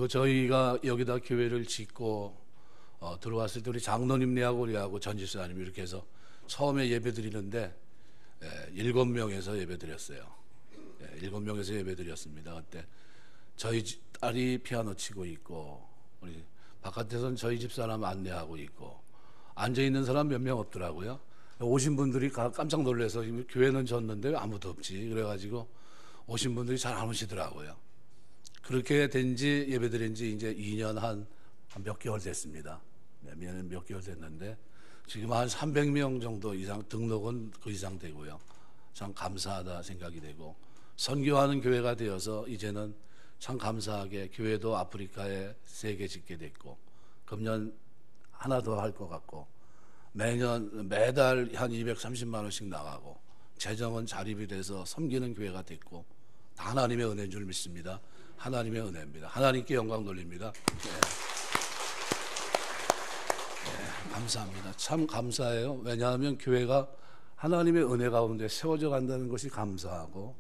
저희가 여기다 교회를 짓고 들어왔을 때 우리 장로님네하고 우리하고 전집사님 이렇게 해서 처음에 예배 드리는데 7명에서 예배 드렸어요. 7명에서 예배 드렸습니다. 그때 저희 딸이 피아노 치고 있고 우리 바깥에서는 저희 집사람 안내하고 있고 앉아있는 사람 몇 명 없더라고요. 오신 분들이 깜짝 놀라서 교회는 졌는데 아무도 없지. 그래가지고 오신 분들이 잘 안 오시더라고요. 그렇게 된지 예배 드린 지 이제 2년 한 몇 개월 됐습니다. 몇 개월 됐는데 지금 한 300명 정도 이상 등록은 그 이상 되고요. 참 감사하다 생각이 되고 선교하는 교회가 되어서 이제는 참 감사하게 교회도 아프리카에 3개 짓게 됐고 금년 하나 더 할 것 같고 매달 한 230만 원씩 나가고 재정은 자립이 돼서 섬기는 교회가 됐고 다 하나님의 은혜인 줄 믿습니다. 하나님의 은혜입니다. 하나님께 영광 돌립니다. 감사합니다. 참 감사해요. 왜냐하면 교회가 하나님의 은혜 가운데 세워져 간다는 것이 감사하고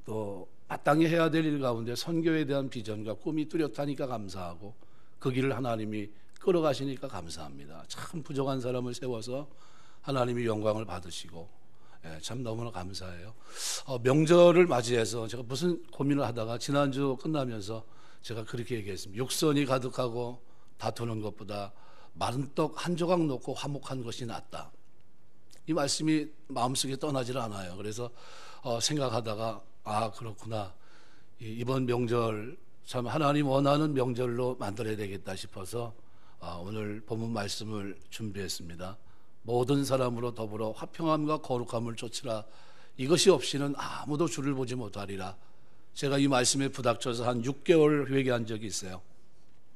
또 마땅히 해야 될 일 가운데 선교에 대한 비전과 꿈이 뚜렷하니까 감사하고 그 길을 하나님이 끌어가시니까 감사합니다. 참 부족한 사람을 세워서 하나님이 영광을 받으시고 참 너무나 감사해요. 명절을 맞이해서 제가 무슨 고민을 하다가 지난주 끝나면서 제가 그렇게 얘기했습니다. 육선이 가득하고 다투는 것보다 마른 떡 한 조각 놓고 화목한 것이 낫다. 이 말씀이 마음속에 떠나질 않아요. 그래서 생각하다가 그렇구나. 이번 명절 참 하나님 원하는 명절로 만들어야 되겠다 싶어서 오늘 본문 말씀을 준비했습니다. 모든 사람으로 더불어 화평함과 거룩함을 쫓으라. 이것이 없이는 아무도 주를 보지 못하리라. 제가 이 말씀에 부닥쳐서 한 6개월 회개한 적이 있어요.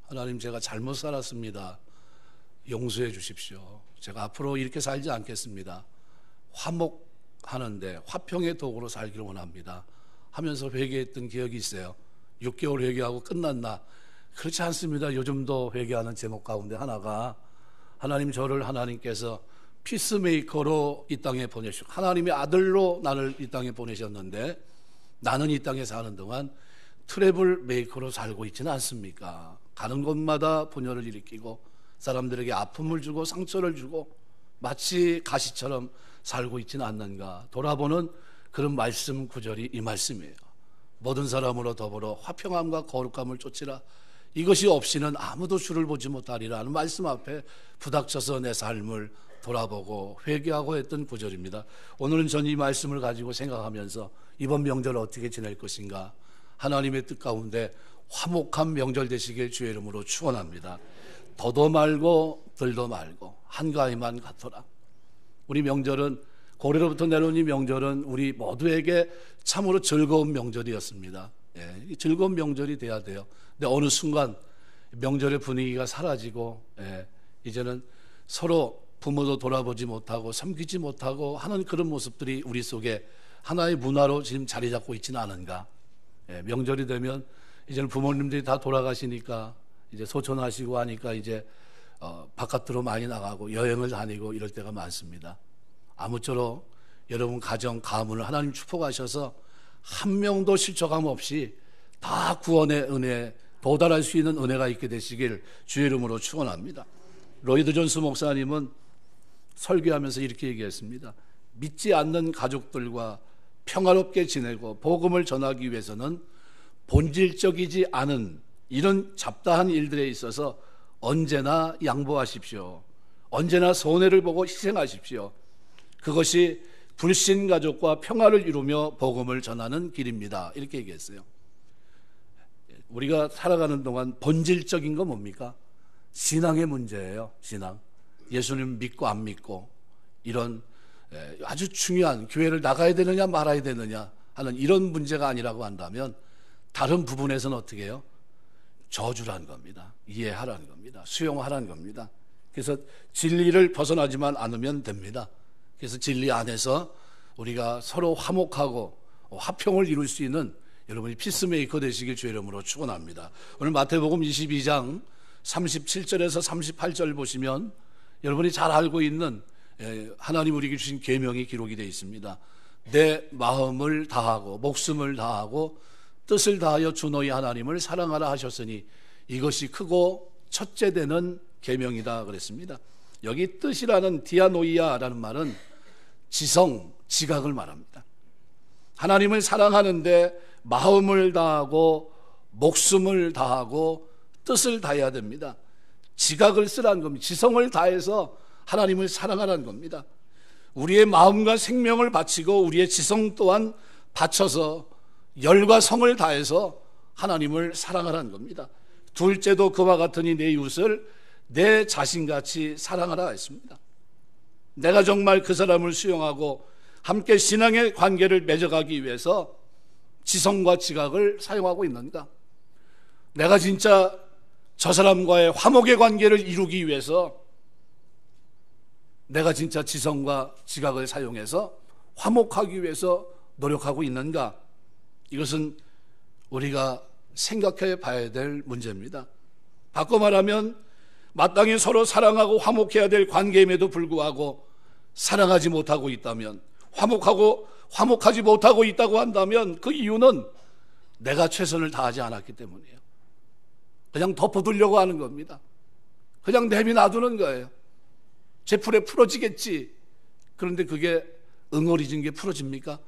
하나님, 제가 잘못 살았습니다. 용서해 주십시오. 제가 앞으로 이렇게 살지 않겠습니다. 화목하는데 화평의 도구로 살기를 원합니다 하면서 회개했던 기억이 있어요. 6개월 회개하고 끝났나? 그렇지 않습니다. 요즘도 회개하는 제목 가운데 하나가 하나님, 저를 하나님께서 피스메이커로 이 땅에 보내시고 하나님의 아들로 나를 이 땅에 보내셨는데 나는 이 땅에 사는 동안 트러블 메이커로 살고 있지는 않습니까? 가는 곳마다 분열을 일으키고 사람들에게 아픔을 주고 상처를 주고 마치 가시처럼 살고 있지는 않는가 돌아보는 그런 말씀 구절이 이 말씀이에요. 모든 사람으로 더불어 화평함과 거룩함을 쫓으라. 이것이 없이는 아무도 주를 보지 못하리라는 말씀 앞에 부닥쳐서 내 삶을 돌아보고 회개하고 했던 구절입니다. 오늘은 전 이 말씀을 가지고 생각하면서 이번 명절 어떻게 지낼 것인가, 하나님의 뜻 가운데 화목한 명절 되시길 주의 이름으로 축원합니다. 더도 말고 덜도 말고 한가위만 같더라. 우리 명절은, 고래로부터 내려온 이 명절은 우리 모두에게 참으로 즐거운 명절이었습니다. 즐거운 명절이 돼야 돼요. 근데 어느 순간 명절의 분위기가 사라지고 이제는 서로 부모도 돌아보지 못하고 섬기지 못하고 하는 그런 모습들이 우리 속에 하나의 문화로 지금 자리 잡고 있지는 않은가. 명절이 되면 이제는 부모님들이 다 돌아가시니까 이제 소천하시고 하니까 이제 바깥으로 많이 나가고 여행을 다니고 이럴 때가 많습니다. 아무쪼록 여러분 가정 가문을 하나님 축복하셔서 한 명도 실족함 없이 다 구원의 은혜에 도달할 수 있는 은혜가 있게 되시길 주의 이름으로 축원합니다. 로이드 존스 목사님은 설교하면서 이렇게 얘기했습니다. 믿지 않는 가족들과 평화롭게 지내고 복음을 전하기 위해서는 본질적이지 않은 이런 잡다한 일들에 있어서 언제나 양보하십시오. 언제나 손해를 보고 희생하십시오. 그것이 불신 가족과 평화를 이루며 복음을 전하는 길입니다. 이렇게 얘기했어요. 우리가 살아가는 동안 본질적인 건 뭡니까? 신앙의 문제예요. 신앙. 예수님 믿고 안 믿고 이런 아주 중요한, 교회를 나가야 되느냐 말아야 되느냐 하는 이런 문제가 아니라고 한다면 다른 부분에서는 어떻게 해요? 저주라는 겁니다. 이해하라는 겁니다. 수용하라는 겁니다. 그래서 진리를 벗어나지만 않으면 됩니다. 그래서 진리 안에서 우리가 서로 화목하고 화평을 이룰 수 있는 여러분이 피스메이커 되시길 주의 이름으로 축원합니다. 오늘 마태복음 22장 37절에서 38절 보시면 여러분이 잘 알고 있는 하나님 우리에게 주신 계명이 기록이 되어 있습니다. 내 마음을 다하고 목숨을 다하고 뜻을 다하여 주 너희 하나님을 사랑하라 하셨으니 이것이 크고 첫째 되는 계명이다 그랬습니다. 여기 뜻이라는 디아노이아라는 말은 지성, 지각을 말합니다. 하나님을 사랑하는데 마음을 다하고 목숨을 다하고 뜻을 다해야 됩니다. 지각을 쓰라는 겁니다. 지성을 다해서 하나님을 사랑하라는 겁니다. 우리의 마음과 생명을 바치고 우리의 지성 또한 바쳐서 열과 성을 다해서 하나님을 사랑하라는 겁니다. 둘째도 그와 같으니 내 이웃을 내 자신같이 사랑하라 했습니다. 내가 정말 그 사람을 수용하고 함께 신앙의 관계를 맺어가기 위해서 지성과 지각을 사용하고 있는가? 내가 진짜 저 사람과의 화목의 관계를 이루기 위해서 내가 진짜 지성과 지각을 사용해서 화목하기 위해서 노력하고 있는가? 이것은 우리가 생각해 봐야 될 문제입니다. 바꿔 말하면 마땅히 서로 사랑하고 화목해야 될 관계임에도 불구하고 사랑하지 못하고 있다면, 화목하지 못하고 있다고 한다면 그 이유는 내가 최선을 다하지 않았기 때문이에요. 그냥 덮어두려고 하는 겁니다. 그냥 내비 놔두는 거예요. 제 풀에 풀어지겠지. 그런데 그게 응어리진 게 풀어집니까?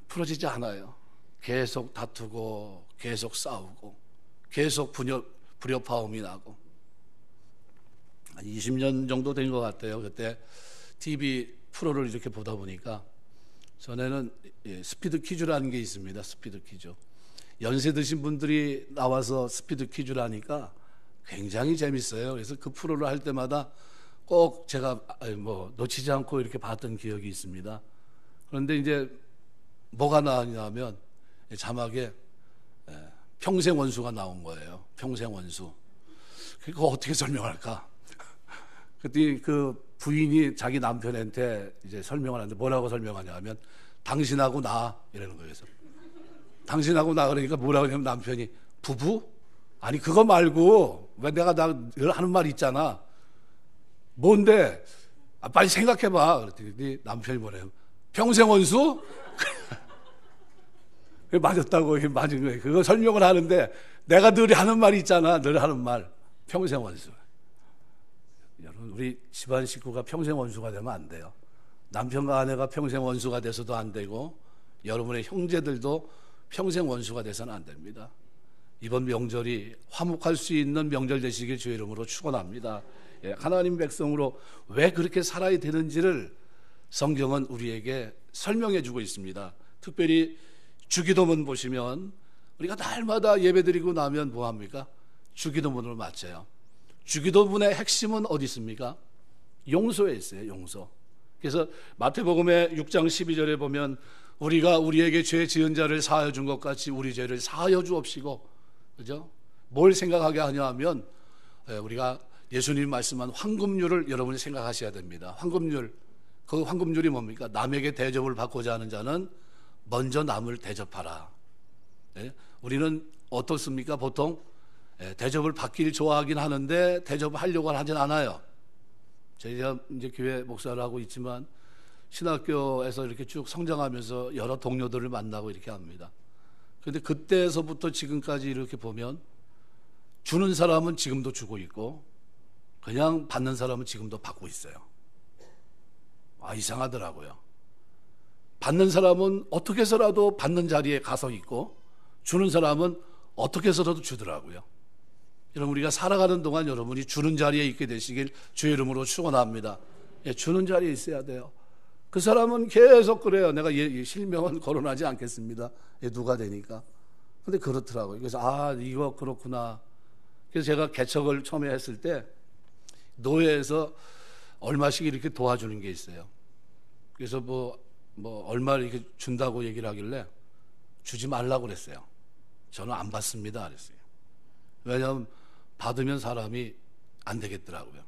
풀어지지 않아요. 계속 다투고 계속 싸우고 계속 불협화음이 나고. 한 20년 정도 된 것 같아요. 그때 TV 프로를 이렇게 보다 보니까 전에는 스피드 퀴즈라는 게 있습니다. 스피드 퀴즈. 연세 드신 분들이 나와서 스피드 퀴즈를 하니까 굉장히 재밌어요. 그래서 그 프로를 할 때마다 꼭 제가 놓치지 않고 이렇게 봤던 기억이 있습니다. 그런데 이제 뭐가 나왔냐면 자막에 평생 원수가 나온 거예요. 평생 원수. 그거 어떻게 설명할까? 그때 그 부인이 자기 남편한테 이제 설명을 하는데 뭐라고 설명하냐면 당신하고 나 이러는 거예요. 그래서 당신하고 나 그러니까 뭐라고 하냐면 남편이 부부? 아니 그거 말고 왜 내가 늘 하는 말 있잖아. 뭔데? 빨리 생각해봐. 그랬더니 남편이 뭐래요? 평생 원수? 맞았다고 맞은 거예요. 그거 설명을 하는데 내가 늘 하는 말이 있잖아. 늘 하는 말. 평생 원수. 여러분 우리 집안 식구가 평생 원수가 되면 안 돼요. 남편과 아내가 평생 원수가 돼서도 안 되고 여러분의 형제들도 평생 원수가 돼서는 안 됩니다. 이번 명절이 화목할 수 있는 명절 되시길 주의 이름으로 축원합니다. 하나님 백성으로 왜 그렇게 살아야 되는지를 성경은 우리에게 설명해 주고 있습니다. 특별히 주기도문 보시면 우리가 날마다 예배드리고 나면 뭐합니까? 주기도문을 마쳐요. 주기도문의 핵심은 어디 있습니까? 용서에 있어요. 용서. 그래서 마태복음의 6장 12절에 보면 우리가 우리에게 죄 지은 자를 사하여 준 것 같이 우리 죄를 사하여 주옵시고, 그죠? 뭘 생각하게 하냐 하면 우리가 예수님이 말씀한 황금률을 여러분이 생각하셔야 됩니다. 황금률. 그 황금률이 뭡니까? 남에게 대접을 받고자 하는 자는 먼저 남을 대접하라. 우리는 어떻습니까? 보통 대접을 받기를 좋아하긴 하는데 대접을 하려고 하진 않아요. 제가 이제 교회 목사를 하고 있지만 신학교에서 이렇게 쭉 성장하면서 여러 동료들을 만나고 이렇게 합니다. 그런데 그때서부터 지금까지 이렇게 보면 주는 사람은 지금도 주고 있고 그냥 받는 사람은 지금도 받고 있어요. 이상하더라고요. 받는 사람은 어떻게 해서라도 받는 자리에 가서 있고 주는 사람은 어떻게 해서라도 주더라고요. 여러분 우리가 살아가는 동안 여러분이 주는 자리에 있게 되시길 주의 이름으로 축원합니다. 주는 자리에 있어야 돼요. 그 사람은 계속 그래요. 내가 실명은 거론하지 않겠습니다. 누가 되니까. 근데 그렇더라고요. 그래서 이거 그렇구나. 그래서 제가 개척을 처음에 했을 때 노예에서 얼마씩 이렇게 도와주는 게 있어요. 그래서 뭐 얼마를 이렇게 준다고 얘기를 하길래 주지 말라고 그랬어요. 저는 안 받습니다 그랬어요. 왜냐하면 받으면 사람이 안 되겠더라고요.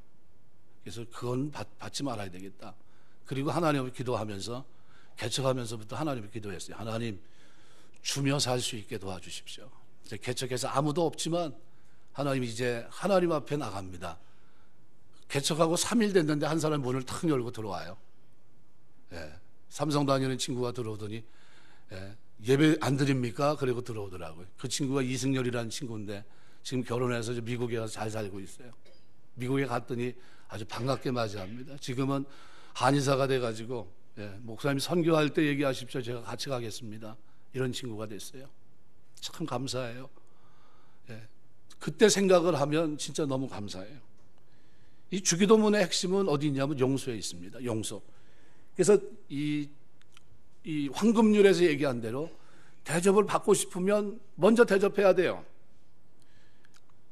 그래서 그건 받지 말아야 되겠다. 그리고 하나님을 기도하면서 개척하면서부터 하나님을 기도했어요. 하나님 주며 살 수 있게 도와주십시오. 이제 개척해서 아무도 없지만 하나님 이제 하나님 앞에 나갑니다. 개척하고 3일 됐는데 한 사람 문을 탁 열고 들어와요. 삼성 다니는 친구가 들어오더니 예배 안 드립니까? 그리고 들어오더라고요. 그 친구가 이승열이라는 친구인데 지금 결혼해서 미국에 가서 잘 살고 있어요. 미국에 갔더니 아주 반갑게 맞이합니다. 지금은 한의사가 돼가지고 목사님 선교할 때 얘기하십시오. 제가 같이 가겠습니다. 이런 친구가 됐어요. 참 감사해요. 그때 생각을 하면 진짜 너무 감사해요. 이 주기도문의 핵심은 어디 있냐면 용서에 있습니다. 용서. 그래서 이 황금률에서 얘기한 대로 대접을 받고 싶으면 먼저 대접해야 돼요.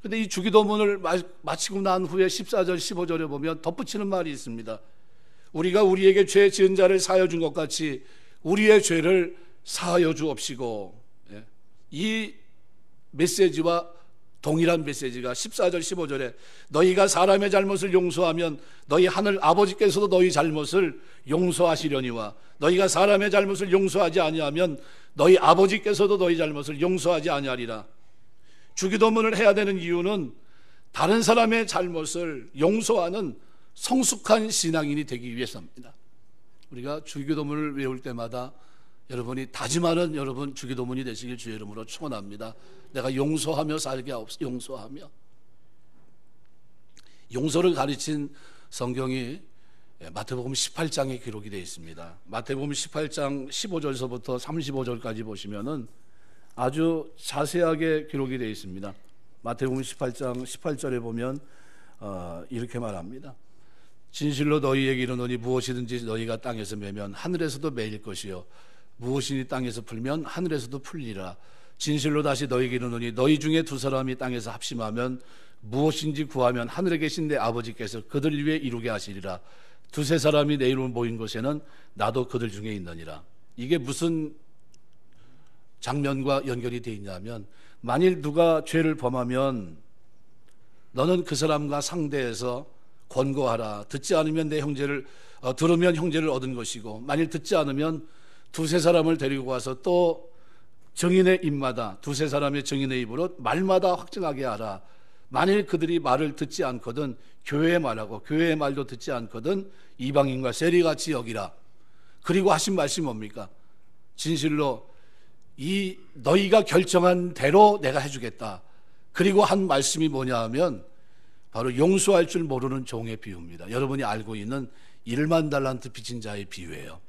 근데 이 주기도문을 마치고 난 후에 14절 15절에 보면 덧붙이는 말이 있습니다. 우리가 우리에게 죄 지은 자를 사하여 준 것 같이 우리의 죄를 사하여 주옵시고. 이 메시지와 동일한 메시지가 14절 15절에 너희가 사람의 잘못을 용서하면 너희 하늘 아버지께서도 너희 잘못을 용서하시려니와 너희가 사람의 잘못을 용서하지 아니하면 너희 아버지께서도 너희 잘못을 용서하지 아니하리라. 주기도문을 해야 되는 이유는 다른 사람의 잘못을 용서하는 성숙한 신앙인이 되기 위해서입니다. 우리가 주기도문을 외울 때마다 여러분이 다짐하는 여러분 주기도문이 되시길 주의 이름으로 축원합니다. 내가 용서하며 살게 하옵소서. 용서하며. 용서를 가르친 성경이 마태복음 18장에 기록이 되어 있습니다. 마태복음 18장 15절서부터 35절까지 보시면은 아주 자세하게 기록이 되어 있습니다. 마태복음 18장 18절에 보면 이렇게 말합니다. 진실로 너희에게 이르노니 무엇이든지 너희가 땅에서 매면 하늘에서도 매일 것이요 무엇이니 땅에서 풀면 하늘에서도 풀리라. 진실로 다시 너희에게 이르노니 너희 중에 두 사람이 땅에서 합심하면 무엇인지 구하면 하늘에 계신 내 아버지께서 그들 위해 이루게 하시리라. 두세 사람이 내 이름으로 모인 곳에는 나도 그들 중에 있느니라. 이게 무슨 장면과 연결이 되어 있냐면 만일 누가 죄를 범하면 너는 그 사람과 상대해서 권고하라. 듣지 않으면 내 형제를 들으면 형제를 얻은 것이고 만일 듣지 않으면 두세 사람을 데리고 와서 또 증인의 입마다 두세 사람의 증인의 입으로 말마다 확증하게 하라. 만일 그들이 말을 듣지 않거든 교회의 말하고 교회의 말도 듣지 않거든 이방인과 세리같이 여기라. 그리고 하신 말씀이 뭡니까? 진실로 이 너희가 결정한 대로 내가 해주겠다. 그리고 한 말씀이 뭐냐 하면 바로 용서할 줄 모르는 종의 비유입니다. 여러분이 알고 있는 1만 달란트 빚진 자의 비유예요.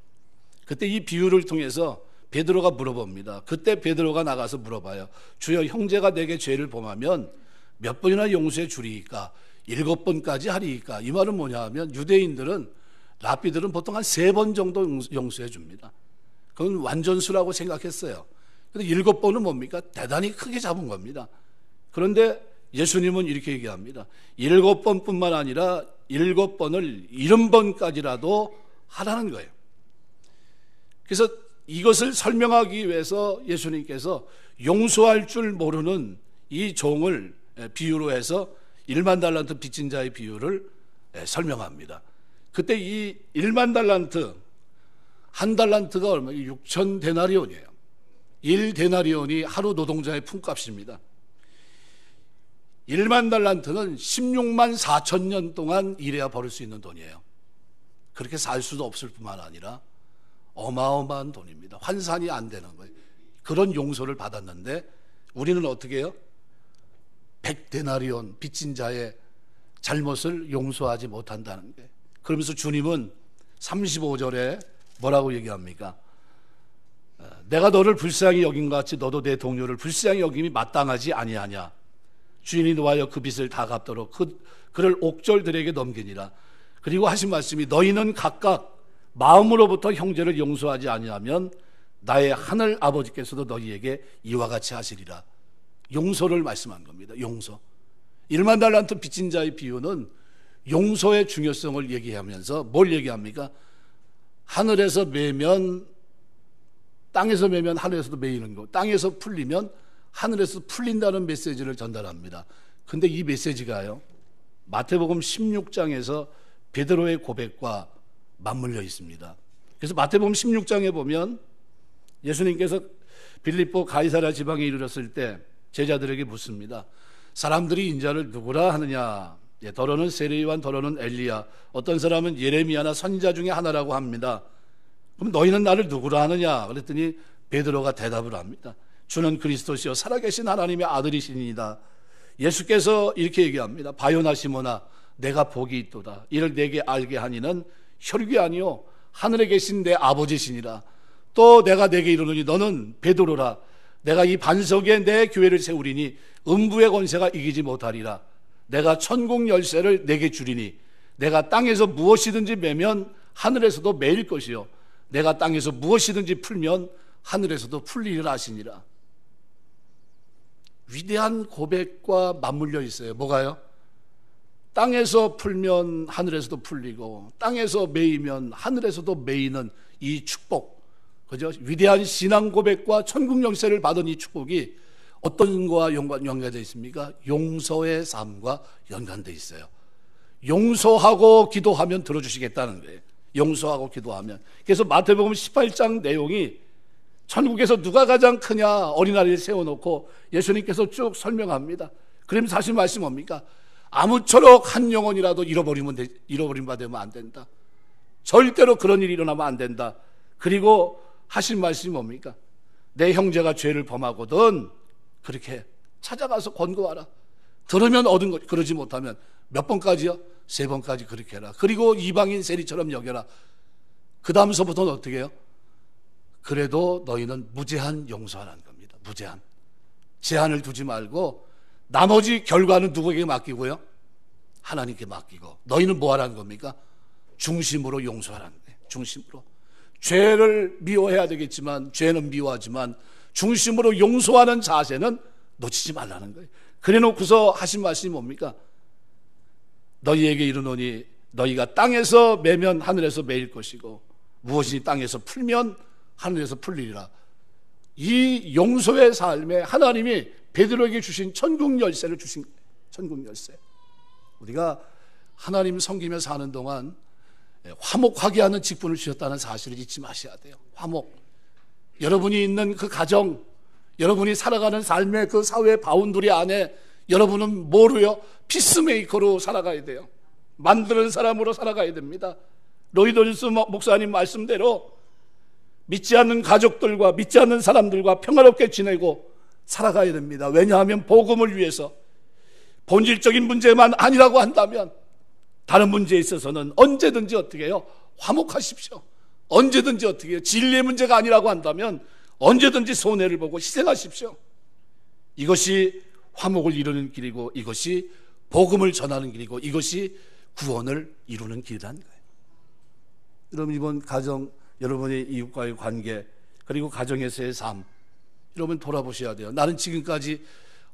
그때 이 비유를 통해서 베드로가 물어봅니다. 그때 베드로가 나가서 물어봐요. 주여 형제가 내게 죄를 범하면 몇 번이나 용서해 주리이까? 7번까지 하리이까? 이 말은 뭐냐 하면 유대인들은 랍비들은 보통 한 3번 정도 용서해 줍니다. 그건 완전수라고 생각했어요. 근데 7번은 뭡니까? 대단히 크게 잡은 겁니다. 그런데 예수님은 이렇게 얘기합니다. 7번뿐만 아니라 7번을 70번까지라도 하라는 거예요. 그래서 이것을 설명하기 위해서 예수님께서 용서할 줄 모르는 이 종을 비유로 해서 1만 달란트 빚진 자의 비유를 설명합니다. 그때 이 1만 달란트, 한 달란트가 얼마예요? 6천 데나리온이에요. 1데나리온이 하루 노동자의 품값입니다. 1만 달란트는 16만 4천 년 동안 일해야 벌을 수 있는 돈이에요. 그렇게 살 수도 없을 뿐만 아니라 어마어마한 돈입니다. 환산이 안 되는 거예요. 그런 용서를 받았는데 우리는 어떻게 해요? 100데나리온 빚진 자의 잘못을 용서하지 못한다는 거예요. 그러면서 주님은 35절에 뭐라고 얘기합니까? 내가 너를 불쌍히 여긴 것 같이 너도 내 동료를 불쌍히 여김이 마땅하지 아니하냐. 주인이 노하여 그 빚을 다 갚도록 그를 옥졸들에게 넘기니라. 그리고 하신 말씀이 너희는 각각 마음으로부터 형제를 용서하지 아니하면 나의 하늘 아버지께서도 너희에게 이와 같이 하시리라. 용서를 말씀한 겁니다. 용서. 1만 달란트 빚진 자의 비유는 용서의 중요성을 얘기하면서 뭘 얘기합니까? 하늘에서 매면 땅에서 매면 하늘에서도 매이는 거, 땅에서 풀리면 하늘에서 풀린다는 메시지를 전달합니다. 근데 이 메시지가요, 마태복음 16장에서 베드로의 고백과 맞물려 있습니다. 그래서 마태복음 16장에 보면 예수님께서 빌립보 가이사랴 지방에 이르렀을 때 제자들에게 묻습니다. 사람들이 인자를 누구라 하느냐? 더러는 세례요한, 더러는 엘리야, 어떤 사람은 예레미야나 선지자 중에 하나라고 합니다. 그럼 너희는 나를 누구라 하느냐? 그랬더니 베드로가 대답을 합니다. 주는 그리스도시요 살아계신 하나님의 아들이시니이다. 예수께서 이렇게 얘기합니다. 바요나 시몬아 내가 복이 있도다. 이를 내게 알게 하니는 혈육이 아니요 하늘에 계신 내 아버지시니라. 또 내가 내게 이르노니 너는 베드로라. 내가 이 반석에 내 교회를 세우리니 음부의 권세가 이기지 못하리라. 내가 천국 열쇠를 내게 주리니 내가 땅에서 무엇이든지 매면 하늘에서도 매일 것이요 내가 땅에서 무엇이든지 풀면 하늘에서도 풀리리라 하시니라. 위대한 고백과 맞물려 있어요. 뭐가요? 땅에서 풀면 하늘에서도 풀리고 땅에서 매이면 하늘에서도 매이는 이 축복, 그죠? 위대한 신앙 고백과 천국 열쇠를 받은 이 축복이 어떤 것과 연관되어 있습니까? 용서의 삶과 연관되어 있어요. 용서하고 기도하면 들어주시겠다는 거예요. 용서하고 기도하면. 그래서 마태복음 18장 내용이 천국에서 누가 가장 크냐 어린아이를 세워놓고 예수님께서 쭉 설명합니다. 그러면서 하신 말씀이 뭡니까? 아무쪼록 한 영혼이라도 잃어버린 바 되면 안 된다. 절대로 그런 일이 일어나면 안 된다. 그리고 하신 말씀이 뭡니까? 내 형제가 죄를 범하거든 그렇게 찾아가서 권고하라. 들으면 얻은 것, 그러지 못하면 몇 번까지요? 3번까지 그렇게 해라. 그리고 이방인 세리처럼 여겨라. 그 다음서부터는 어떻게 해요? 그래도 너희는 무제한 용서하라는 겁니다. 무제한. 제한을 두지 말고 나머지 결과는 누구에게 맡기고요? 하나님께 맡기고. 너희는 뭐 하라는 겁니까? 중심으로 용서하라는 거예요. 중심으로. 죄를 미워해야 되겠지만, 죄는 미워하지만 중심으로 용서하는 자세는 놓치지 말라는 거예요. 그래 놓고서 하신 말씀이 뭡니까? 너희에게 이르노니 너희가 땅에서 매면 하늘에서 매일 것이고 무엇이 땅에서 풀면 하늘에서 풀리리라. 이 용서의 삶에 하나님이 베드로에게 주신 천국 열쇠를 주신 거예요. 천국 열쇠. 우리가 하나님 섬기며 사는 동안 화목하게 하는 직분을 주셨다는 사실을 잊지 마셔야 돼요. 화목. 여러분이 있는 그 가정, 여러분이 살아가는 삶의 그 사회 바운더리 안에 여러분은 뭐로요? 피스메이커로 살아가야 돼요. 만드는 사람으로 살아가야 됩니다. 로이더스 목사님 말씀대로 믿지 않는 가족들과 믿지 않는 사람들과 평화롭게 지내고 살아가야 됩니다. 왜냐하면 복음을 위해서 본질적인 문제만 아니라고 한다면 다른 문제에 있어서는 언제든지 어떻게 해요? 화목하십시오. 언제든지 어떻게 해요? 진리의 문제가 아니라고 한다면 언제든지 손해를 보고 희생하십시오. 이것이 화목을 이루는 길이고 이것이 복음을 전하는 길이고 이것이 구원을 이루는 길이라는 거예요. 여러분 이번 가정, 여러분의 이웃과의 관계 그리고 가정에서의 삶 여러분 돌아보셔야 돼요. 나는 지금까지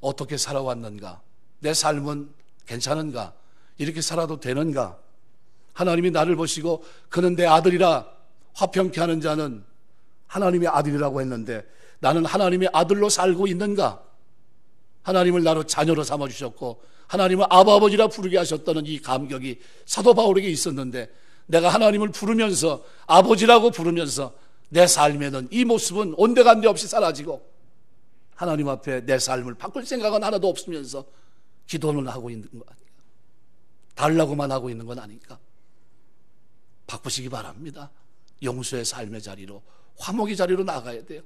어떻게 살아왔는가? 내 삶은 괜찮은가? 이렇게 살아도 되는가? 하나님이 나를 보시고 그는 내 아들이라 화평케 하는 자는 하나님의 아들이라고 했는데 나는 하나님의 아들로 살고 있는가? 하나님을 나로 자녀로 삼아주셨고 하나님을 아버지라 부르게 하셨다는 이 감격이 사도 바울에게 있었는데 내가 하나님을 부르면서 아버지라고 부르면서 내 삶에는 이 모습은 온데간데 없이 사라지고 하나님 앞에 내 삶을 바꿀 생각은 하나도 없으면서 기도는 하고 있는 거 아닌가? 달라고만 하고 있는 건 아닌가? 바꾸시기 바랍니다. 용서의 삶의 자리로, 화목의 자리로 나가야 돼요.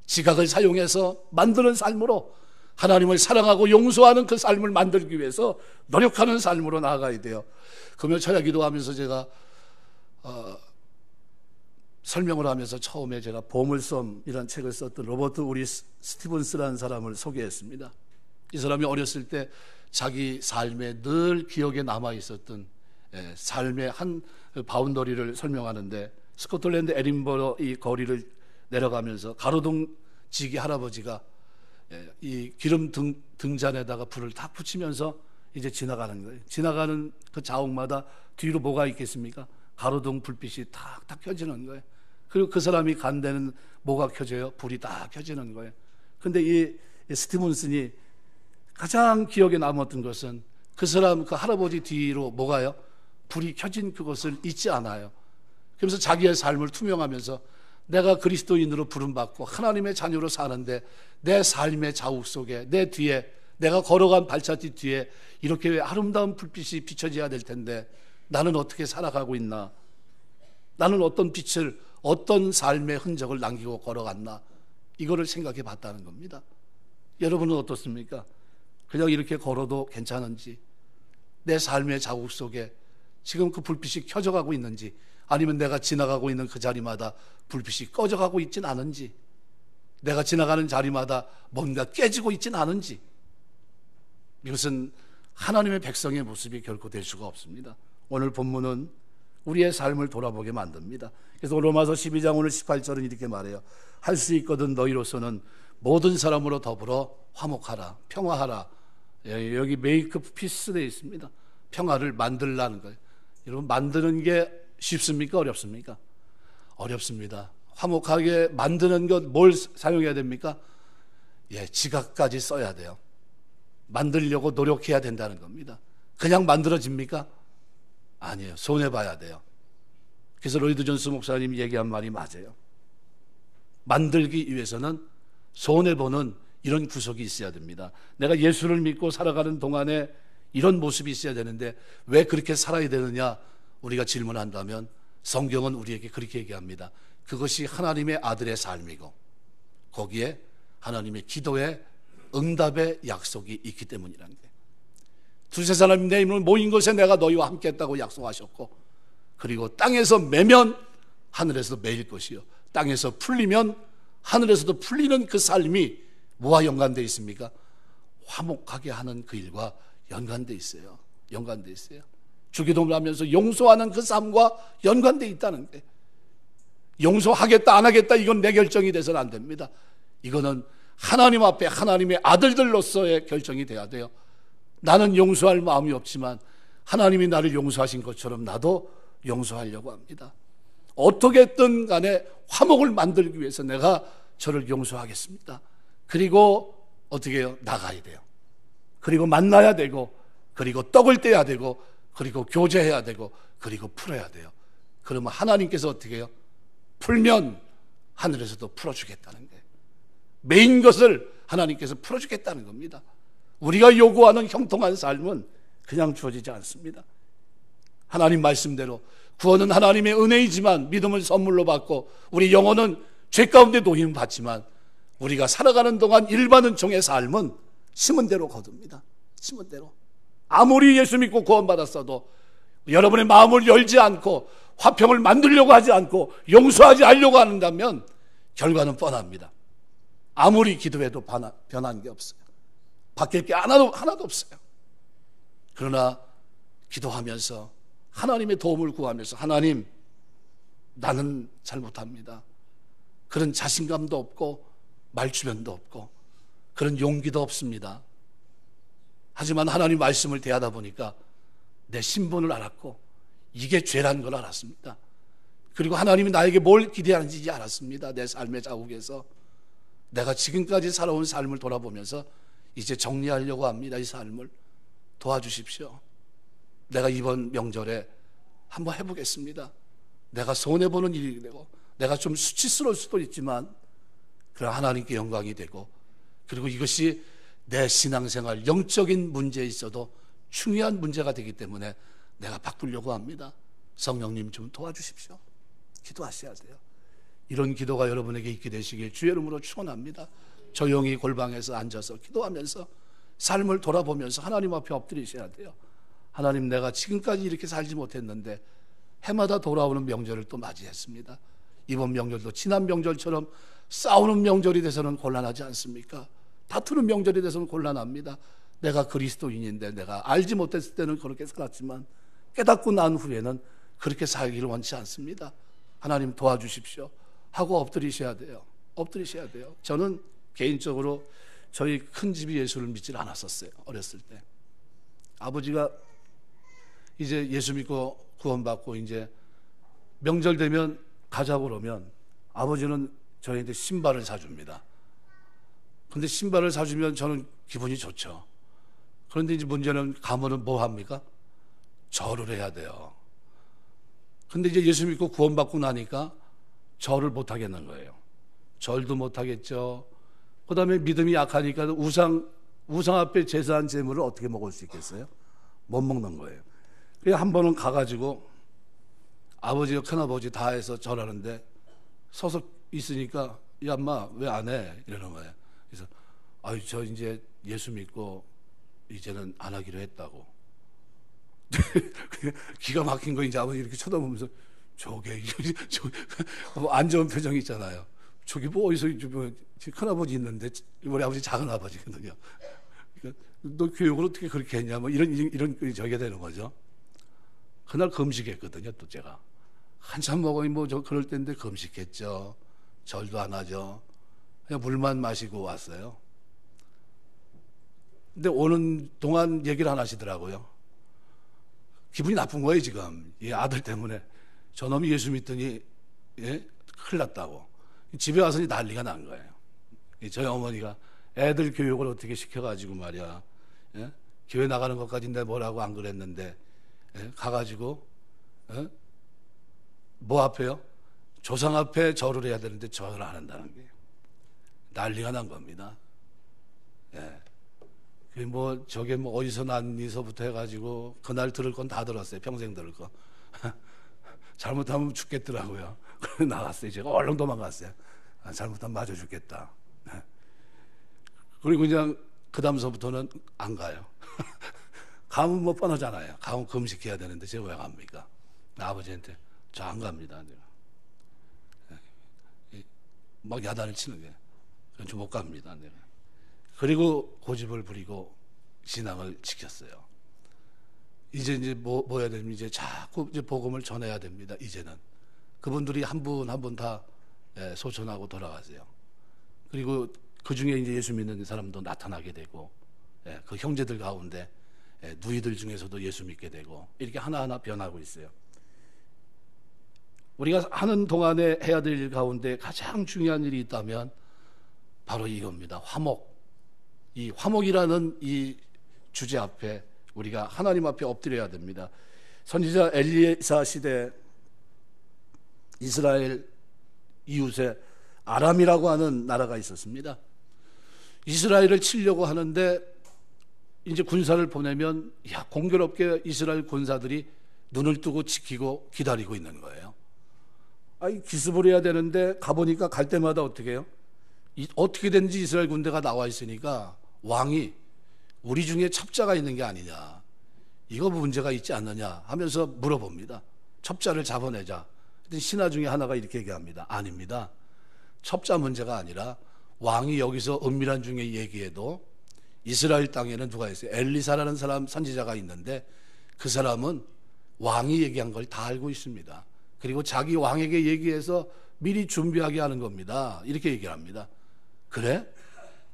지각을 사용해서 만드는 삶으로 하나님을 사랑하고 용서하는 그 삶을 만들기 위해서 노력하는 삶으로 나아가야 돼요. 금요 철야 기도하면서 제가 설명을 하면서 처음에 제가 보물섬이라는 책을 썼던 로버트 우리 스티븐스라는 사람을 소개했습니다. 이 사람이 어렸을 때 자기 삶에 늘 기억에 남아 있었던 삶의 한 바운더리를 설명하는데 스코틀랜드 에딘버러 이 거리를 내려가면서 가로등 지기 할아버지가 이 기름 등잔에다가 불을 탁 붙이면서 이제 지나가는 거예요. 지나가는 그 자옥마다 뒤로 뭐가 있겠습니까? 가로등 불빛이 탁탁 켜지는 거예요. 그리고 그 사람이 간 데는 뭐가 켜져요? 불이 딱 켜지는 거예요. 근데 이 스티븐슨이 가장 기억에 남았던 것은 그 사람, 그 할아버지 뒤로 뭐가요? 불이 켜진 그것을 잊지 않아요. 그러면서 자기의 삶을 투명하면서 내가 그리스도인으로 부름받고 하나님의 자녀로 사는데 내 삶의 자욱 속에 내 뒤에 내가 걸어간 발자취 뒤에 이렇게 아름다운 불빛이 비춰져야 될 텐데 나는 어떻게 살아가고 있나? 나는 어떤 빛을, 어떤 삶의 흔적을 남기고 걸어갔나? 이거를 생각해 봤다는 겁니다. 여러분은 어떻습니까? 그냥 이렇게 걸어도 괜찮은지, 내 삶의 자국 속에 지금 그 불빛이 켜져가고 있는지, 아니면 내가 지나가고 있는 그 자리마다 불빛이 꺼져가고 있진 않은지, 내가 지나가는 자리마다 뭔가 깨지고 있진 않은지, 이것은 하나님의 백성의 모습이 결코 될 수가 없습니다. 오늘 본문은 우리의 삶을 돌아보게 만듭니다. 그래서 로마서 12장 오늘 18절은 이렇게 말해요. 할 수 있거든 너희로서는 모든 사람으로 더불어 화목하라, 평화하라. 여기 메이크 피스 되어 있습니다. 평화를 만들라는 거예요. 여러분, 만드는 게 쉽습니까? 어렵습니까? 어렵습니다. 화목하게 만드는 것 뭘 사용해야 됩니까? 지각까지 써야 돼요. 만들려고 노력해야 된다는 겁니다. 그냥 만들어집니까? 아니에요. 손해봐야 돼요. 그래서 로이드 존스 목사님이 얘기한 말이 맞아요. 만들기 위해서는 손해보는 이런 구석이 있어야 됩니다. 내가 예수를 믿고 살아가는 동안에 이런 모습이 있어야 되는데 왜 그렇게 살아야 되느냐 우리가 질문한다면 성경은 우리에게 그렇게 얘기합니다. 그것이 하나님의 아들의 삶이고 거기에 하나님의 기도의 응답의 약속이 있기 때문이라는 거예요. 두세 사람이 내 이름으로 모인 곳에 내가 너희와 함께 했다고 약속하셨고, 그리고 땅에서 매면 하늘에서도 매일 것이요, 땅에서 풀리면 하늘에서도 풀리는 그 삶이 뭐와 연관되어 있습니까? 화목하게 하는 그 일과 연관되어 있어요. 연관되어 있어요. 주기도문을 하면서 용서하는 그 삶과 연관되어 있다는 게, 용서하겠다 안 하겠다 이건 내 결정이 돼서는 안 됩니다. 이거는 하나님 앞에 하나님의 아들들로서의 결정이 돼야 돼요. 나는 용서할 마음이 없지만 하나님이 나를 용서하신 것처럼 나도 용서하려고 합니다. 어떻게든 간에 화목을 만들기 위해서 내가 저를 용서하겠습니다. 그리고 어떻게 해요? 나가야 돼요. 그리고 만나야 되고, 그리고 떡을 떼야 되고, 그리고 교제해야 되고, 그리고 풀어야 돼요. 그러면 하나님께서 어떻게 해요? 풀면 하늘에서도 풀어주겠다는 거예요. 메인 것을 하나님께서 풀어주겠다는 겁니다. 우리가 요구하는 형통한 삶은 그냥 주어지지 않습니다. 하나님 말씀대로 구원은 하나님의 은혜이지만 믿음을 선물로 받고 우리 영혼은 죄 가운데 놓임 받지만 우리가 살아가는 동안 일반은 종의 삶은 심은 대로 거둡니다. 심은 대로. 아무리 예수 믿고 구원받았어도 여러분의 마음을 열지 않고 화평을 만들려고 하지 않고 용서하지 않으려고 한다면 결과는 뻔합니다. 아무리 기도해도 변한 게 없어요. 바뀔 게 하나도 없어요. 그러나 기도하면서 하나님의 도움을 구하면서 하나님, 나는 잘못합니다. 그런 자신감도 없고 말주변도 없고 그런 용기도 없습니다. 하지만 하나님 말씀을 대하다 보니까 내 신분을 알았고 이게 죄란 걸 알았습니다. 그리고 하나님이 나에게 뭘 기대하는지 알았습니다. 내 삶의 자국에서 내가 지금까지 살아온 삶을 돌아보면서 이제 정리하려고 합니다. 이 삶을 도와주십시오. 내가 이번 명절에 한번 해보겠습니다. 내가 손해보는 일이 되고 내가 좀 수치스러울 수도 있지만 그러나 하나님께 영광이 되고, 그리고 이것이 내 신앙생활 영적인 문제에 있어도 중요한 문제가 되기 때문에 내가 바꾸려고 합니다. 성령님 좀 도와주십시오. 기도하셔야 돼요. 이런 기도가 여러분에게 있게 되시길 주의 이름으로 축원합니다. 조용히 골방에서 앉아서 기도하면서 삶을 돌아보면서 하나님 앞에 엎드리셔야 돼요. 하나님, 내가 지금까지 이렇게 살지 못했는데 해마다 돌아오는 명절을 또 맞이했습니다. 이번 명절도 지난 명절처럼 싸우는 명절이 돼서는 곤란하지 않습니까? 다투는 명절이 돼서는 곤란합니다. 내가 그리스도인인데 내가 알지 못했을 때는 그렇게 살았지만 깨닫고 난 후에는 그렇게 살기를 원치 않습니다. 하나님 도와주십시오 하고 엎드리셔야 돼요. 엎드리셔야 돼요. 저는 개인적으로 저희 큰 집이 예수를 믿질 않았었어요. 어렸을 때 아버지가 이제 예수 믿고 구원받고 이제 명절 되면 가자고 그러면 아버지는 저희한테 신발을 사줍니다. 근데 신발을 사주면 저는 기분이 좋죠. 그런데 이제 문제는 가면은 뭐 합니까? 절을 해야 돼요. 근데 이제 예수 믿고 구원받고 나니까 절을 못 하겠는 거예요. 절도 못 하겠죠. 그 다음에 믿음이 약하니까 우상 앞에 제사한 제물을 어떻게 먹을 수 있겠어요? 못 먹는 거예요. 그래서 한 번은 가가지고 아버지와 큰아버지 다 해서 절하는데 서서 있으니까 야, 엄마, 왜 안 해? 이러는 거예요. 그래서, 아유, 저 이제 예수 믿고 이제는 안 하기로 했다고. 기가 막힌 거 이제 아버지 이렇게 쳐다보면서 저게, 안 좋은 표정이 있잖아요. 저기 뭐 어디서 뭐 큰아버지 있는데 우리 아버지 작은 아버지거든요. 그러니까 너 교육을 어떻게 그렇게 했냐 뭐 이런 저게 되는 거죠. 그날 금식했거든요. 또 제가 한참 먹으니 뭐 저 그럴 때인데 금식했죠. 절도 안 하죠. 그냥 물만 마시고 왔어요. 근데 오는 동안 얘기를 안 하시더라고요. 기분이 나쁜 거예요 지금. 이 아들 때문에 저놈이 예수 믿더니 큰일 났다고. 집에 와서 난리가 난 거예요. 저희 어머니가 애들 교육을 어떻게 시켜가지고 말이야. 교회 나가는 것까지 내가 뭐라고 안 그랬는데 가가지고 뭐 앞에요? 조상 앞에 절을 해야 되는데 절을 안 한다는 게 난리가 난 겁니다. 뭐 저게 뭐 어디서 난니서부터 해가지고 그날 들을 건 다 들었어요. 평생 들을 거. 잘못하면 죽겠더라고요. 그래서 나갔어요. 제가 얼른 도망갔어요. 잘못하면 맞아 죽겠다. 그리고 그냥 그 다음서부터는 안 가요. 가면 뭐 뻔하잖아요. 가면 금식해야 되는데 제가 왜 갑니까? 아버지한테 저 안 갑니다. 내가. 막 야단을 치는 거예요. 저 못 갑니다. 내가. 그리고 고집을 부리고 신앙을 지켰어요. 이제 뭐 해야 됩니까? 이제 자꾸 이제 복음을 전해야 됩니다. 이제는 그분들이 한 분 한 분 다 소천하고 돌아가세요. 그리고 그 중에 이제 예수 믿는 사람도 나타나게 되고, 그 형제들 가운데 누이들 중에서도 예수 믿게 되고 이렇게 하나하나 변하고 있어요. 우리가 하는 동안에 해야 될 일 가운데 가장 중요한 일이 있다면 바로 이겁니다. 화목. 이 화목이라는 이 주제 앞에 우리가 하나님 앞에 엎드려야 됩니다. 선지자 엘리사 시대 이스라엘 이웃에 아람이라고 하는 나라가 있었습니다. 이스라엘을 치려고 하는데 이제 군사를 보내면 공교롭게 이스라엘 군사들이 눈을 뜨고 지키고 기다리고 있는 거예요. 기습을 해야 되는데 가보니까 갈 때마다 어떻게 해요? 어떻게 된지 이스라엘 군대가 나와 있으니까 왕이 우리 중에 첩자가 있는 게 아니냐, 이거 문제가 있지 않느냐 하면서 물어봅니다. 첩자를 잡아내자. 신하 중에 하나가 이렇게 얘기합니다. 아닙니다. 첩자 문제가 아니라 왕이 여기서 은밀한 중에 얘기해도 이스라엘 땅에는 누가 있어요? 엘리사라는 사람 선지자가 있는데 그 사람은 왕이 얘기한 걸 다 알고 있습니다. 그리고 자기 왕에게 얘기해서 미리 준비하게 하는 겁니다. 이렇게 얘기를 합니다. 그래?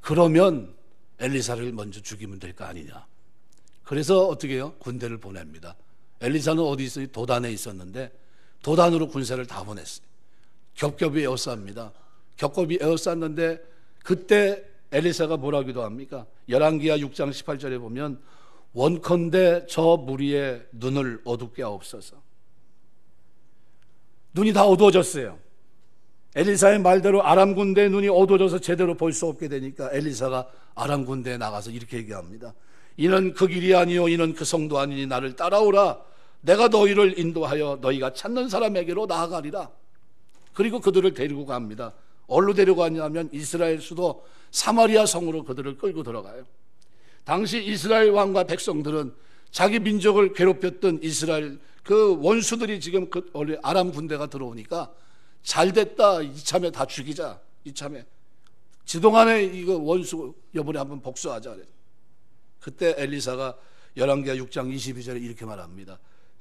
그러면 엘리사를 먼저 죽이면 될 거 아니냐. 그래서 어떻게 해요? 군대를 보냅니다. 엘리사는 어디 있어요? 도단에 있었는데 도단으로 군사를 다 보냈어요. 겹겹이 에워쌉니다. 겹겹이 에워쌌는데 그때 엘리사가 뭐라기도 합니까? 열왕기하 6장 18절에 보면 원컨대 저 무리의 눈을 어둡게 하옵소서. 눈이 다 어두워졌어요. 엘리사의 말대로 아람 군대의 눈이 어두워져서 제대로 볼 수 없게 되니까 엘리사가 아람 군대에 나가서 이렇게 얘기합니다. 이는 그 길이 아니요 이는 그 성도 아니니 나를 따라오라. 내가 너희를 인도하여 너희가 찾는 사람에게로 나아가리라. 그리고 그들을 데리고 갑니다. 어디로 데려가냐면 이스라엘 수도 사마리아 성으로 그들을 끌고 들어가요. 당시 이스라엘 왕과 백성들은 자기 민족을 괴롭혔던 이스라엘 그 원수들이 지금 그 아람 군대가 들어오니까 잘됐다, 이참에 다 죽이자. 이참에 지동안에 이거 원수 여번에 한번 복수하자. 그때 엘리사가 열왕기하 6장 22절에 이렇게 말합니다.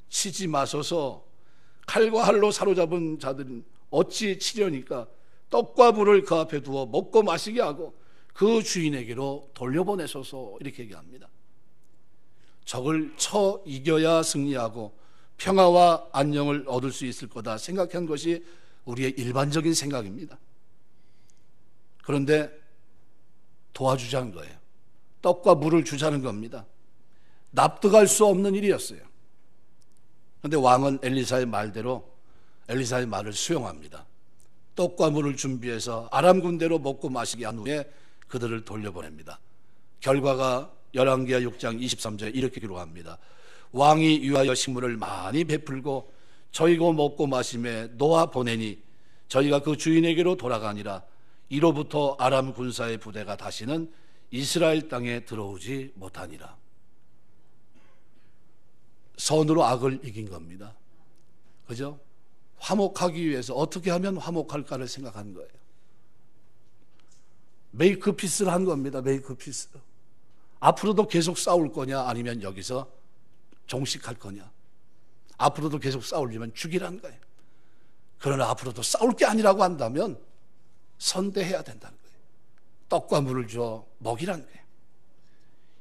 치지 마소서. 칼과 할로 사로잡은 자들은 어찌 치려니까 떡과 물을 그 앞에 두어 먹고 마시게 하고 그 주인에게로 돌려보내소서. 이렇게 얘기합니다. 적을 쳐 이겨야 승리하고 평화와 안녕을 얻을 수 있을 거다 생각한 것이 우리의 일반적인 생각입니다. 그런데 도와주자는 거예요. 떡과 물을 주자는 겁니다. 납득할 수 없는 일이었어요. 그런데 왕은 엘리사의 말대로 엘리사의 말을 수용합니다. 떡과 물을 준비해서 아람 군대로 먹고 마시게 한 후에 그들을 돌려보냅니다. 결과가 열왕기하 6장 23절에 이렇게 기록합니다. 왕이 위하여 식물을 많이 베풀고 저희고 먹고 마심에 놓아 보내니 저희가 그 주인에게로 돌아가니라. 이로부터 아람 군사의 부대가 다시는 이스라엘 땅에 들어오지 못하니라. 선으로 악을 이긴 겁니다. 그죠? 화목하기 위해서 어떻게 하면 화목할까를 생각한 거예요. 메이크 피스를 한 겁니다. 메이크 피스. 앞으로도 계속 싸울 거냐, 아니면 여기서 종식할 거냐. 앞으로도 계속 싸우려면 죽이라는 거예요. 그러나 앞으로도 싸울 게 아니라고 한다면 선대해야 된다는 거예요. 떡과 물을 줘 먹이라는 거예요.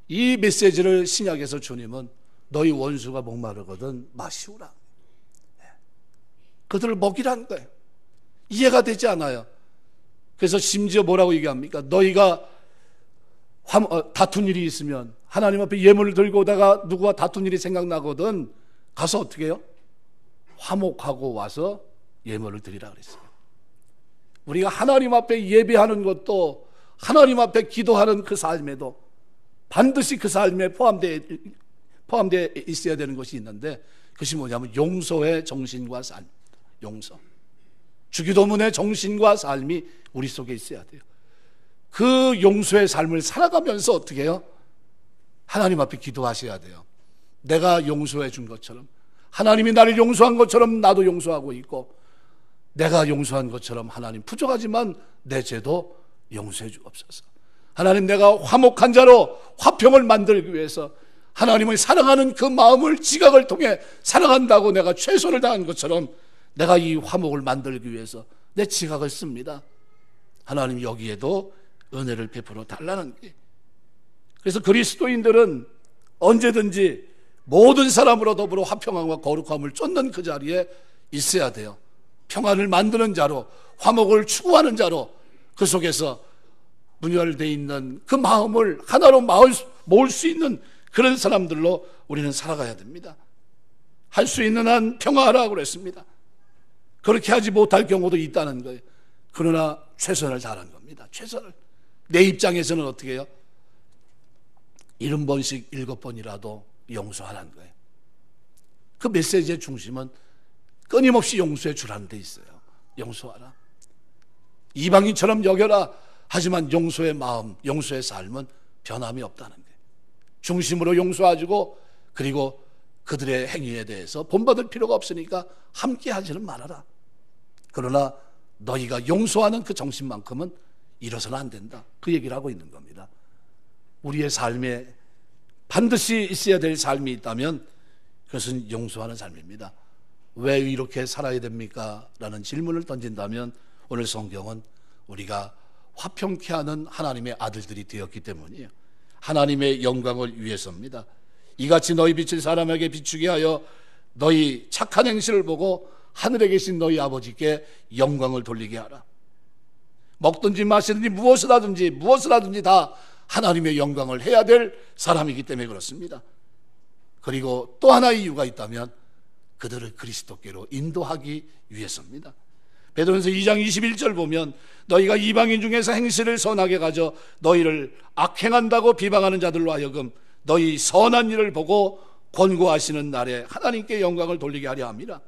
이 메시지를 신약에서 주님은 너희 원수가 목마르거든 마시우라. 그들을 먹이라는 거예요. 이해가 되지 않아요. 그래서 심지어 뭐라고 얘기합니까? 너희가 다툰 일이 있으면 하나님 앞에 예물을 들고 오다가 누구와 다툰 일이 생각나거든 가서 어떻게 해요? 화목하고 와서 예물을 드리라 그랬어요. 우리가 하나님 앞에 예배하는 것도 하나님 앞에 기도하는 그 삶에도 반드시 그 삶에 포함되어 있어야 되는 것이 있는데, 그것이 뭐냐면 용서의 정신과 삶. 용서. 주기도문의 정신과 삶이 우리 속에 있어야 돼요. 그 용서의 삶을 살아가면서 어떻게 해요? 하나님 앞에 기도하셔야 돼요. 내가 용서해 준 것처럼, 하나님이 나를 용서한 것처럼 나도 용서하고 있고, 내가 용서한 것처럼 하나님 부족하지만 내 죄도 용서해 주옵소서. 하나님, 내가 화목한 자로 화평을 만들기 위해서 하나님을 사랑하는 그 마음을 지각을 통해 사랑한다고 내가 최선을 다한 것처럼 내가 이 화목을 만들기 위해서 내 지각을 씁니다. 하나님 여기에도 은혜를 베풀어 달라는 게. 그래서 그리스도인들은 언제든지 모든 사람으로 더불어 화평함과 거룩함을 쫓는 그 자리에 있어야 돼요. 평안을 만드는 자로, 화목을 추구하는 자로, 그 속에서 분열되어 있는 그 마음을 하나로 모을 수 있는 그런 사람들로 우리는 살아가야 됩니다. 할 수 있는 한 평화하라고 그랬습니다. 그렇게 하지 못할 경우도 있다는 거예요. 그러나 최선을 다하는 겁니다. 최선을. 내 입장에서는 어떻게 해요? 70번씩 7번이라도 용서하라는 거예요. 그 메시지의 중심은 끊임없이 용서해 주라는 데 있어요. 용서하라. 이방인처럼 여겨라. 하지만 용서의 마음, 용서의 삶은 변함이 없다는 거예요. 중심으로 용서하시고, 그리고 그들의 행위에 대해서 본받을 필요가 없으니까 함께 하지는 말아라. 그러나 너희가 용서하는 그 정신만큼은 잃어서는 안 된다. 그 얘기를 하고 있는 겁니다. 우리의 삶에 반드시 있어야 될 삶이 있다면 그것은 용서하는 삶입니다. 왜 이렇게 살아야 됩니까? 라는 질문을 던진다면 오늘 성경은 우리가 화평케 하는 하나님의 아들들이 되었기 때문이에요. 하나님의 영광을 위해서입니다. 이같이 너희 빛을 사람에게 비추게 하여 너희 착한 행실을 보고 하늘에 계신 너희 아버지께 영광을 돌리게 하라. 먹든지 마시든지 무엇을 하든지 다 하나님의 영광을 해야 될 사람이기 때문에 그렇습니다. 그리고 또 하나의 이유가 있다면 그들을 그리스도께로 인도하기 위해서입니다. 베드로전서 2장 21절 보면 너희가 이방인 중에서 행실을 선하게 가져 너희를 악행한다고 비방하는 자들로 하여금 너희 선한 일을 보고 권고하시는 날에 하나님께 영광을 돌리게 하려 합니다.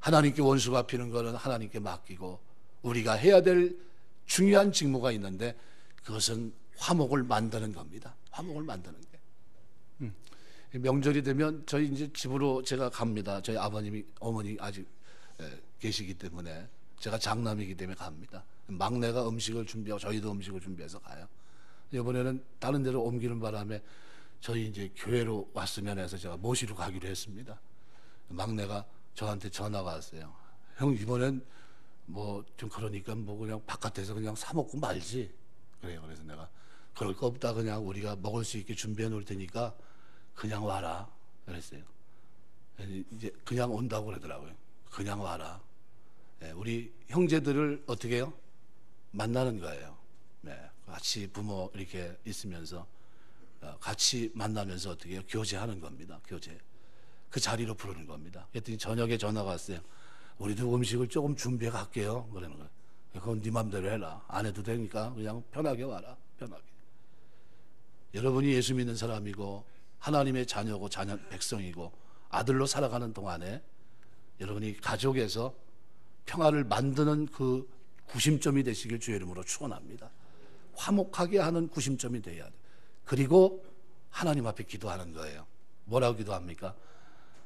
하나님께 원수 갚히는 것은 하나님께 맡기고 우리가 해야 될 중요한 직무가 있는데 그것은 화목을 만드는 겁니다. 화목을 만드는 게. 명절이 되면 저희 이제 집으로 제가 갑니다. 저희 아버님이 어머니 아직 계시기 때문에 제가 장남이기 때문에 갑니다. 막내가 음식을 준비하고 저희도 음식을 준비해서 가요. 이번에는 다른 데로 옮기는 바람에 저희 이제 교회로 왔으면 해서 제가 모시러 가기로 했습니다. 막내가 저한테 전화가 왔어요. 형 이번엔 뭐 좀 그러니까 뭐 그냥 바깥에서 그냥 사 먹고 말지. 그래요. 그래서 내가 그럴 거 없다. 그냥 우리가 먹을 수 있게 준비해 놓을 테니까 그냥 와라. 그랬어요. 이제 그냥 온다고 그러더라고요. 그냥 와라. 우리 형제들을 어떻게 해요? 만나는 거예요. 같이 부모 이렇게 있으면서 같이 만나면서 어떻게 해요? 교제하는 겁니다. 교제. 그 자리로 부르는 겁니다. 그랬더니 저녁에 전화가 왔어요. 우리도 음식을 조금 준비해 갈게요. 그러는 거예요. 그건 네 맘대로 해라. 안 해도 되니까 그냥 편하게 와라. 편하게. 여러분이 예수 믿는 사람이고 하나님의 자녀고 자녀 백성이고 아들로 살아가는 동안에 여러분이 가족에서 평화를 만드는 그 구심점이 되시길 주의 이름으로 축원합니다. 화목하게 하는 구심점이 돼야 돼. 그리고 하나님 앞에 기도하는 거예요. 뭐라고 기도합니까?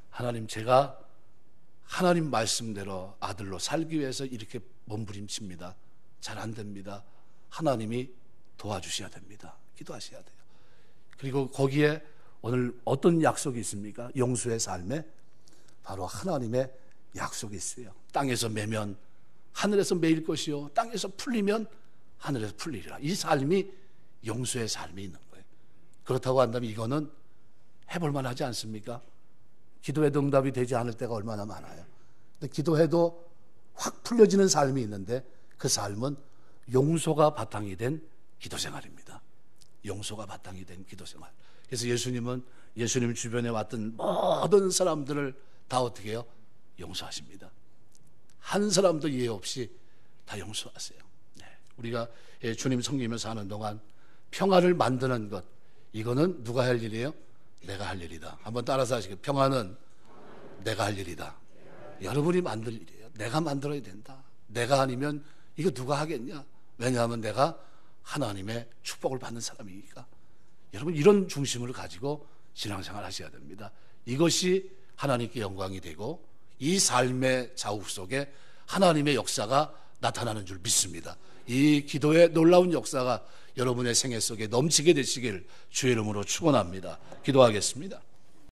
하나님, 제가 하나님 말씀대로 아들로 살기 위해서 이렇게 몸부림칩니다. 잘 안 됩니다. 하나님이 도와주셔야 됩니다. 기도하셔야 돼요. 그리고 거기에 오늘 어떤 약속이 있습니까? 용수의 삶에 바로 하나님의 약속이 있어요. 땅에서 매면 하늘에서 매일 것이요, 땅에서 풀리면 하늘에서 풀리리라. 이 삶이 용수의 삶이 있는 거예요. 그렇다고 한다면 이거는 해볼 만하지 않습니까? 기도해도 응답이 되지 않을 때가 얼마나 많아요. 근데 기도해도 확 풀려지는 삶이 있는데 그 삶은 용서가 바탕이 된 기도 생활입니다. 용서가 바탕이 된 기도 생활. 그래서 예수님은 예수님 주변에 왔던 모든 사람들을 다 어떻게 해요? 용서하십니다. 한 사람도 예외 없이 다 용서하세요. 네. 우리가 주님 섬기면서 하는 동안 평화를 만드는 것, 이거는 누가 할 일이에요? 내가 할 일이다. 한번 따라서 하시겠어요? 평화는 내가 할 일이다. 여러분이 만들 일이에요. 내가 만들어야 된다. 내가 아니면 이거 누가 하겠냐? 왜냐하면 내가 하나님의 축복을 받는 사람이니까. 여러분, 이런 중심을 가지고 신앙생활 하셔야 됩니다. 이것이 하나님께 영광이 되고 이 삶의 자욱 속에 하나님의 역사가 나타나는 줄 믿습니다. 이 기도의 놀라운 역사가 여러분의 생애 속에 넘치게 되시길 주의 이름으로 축원합니다. 기도하겠습니다.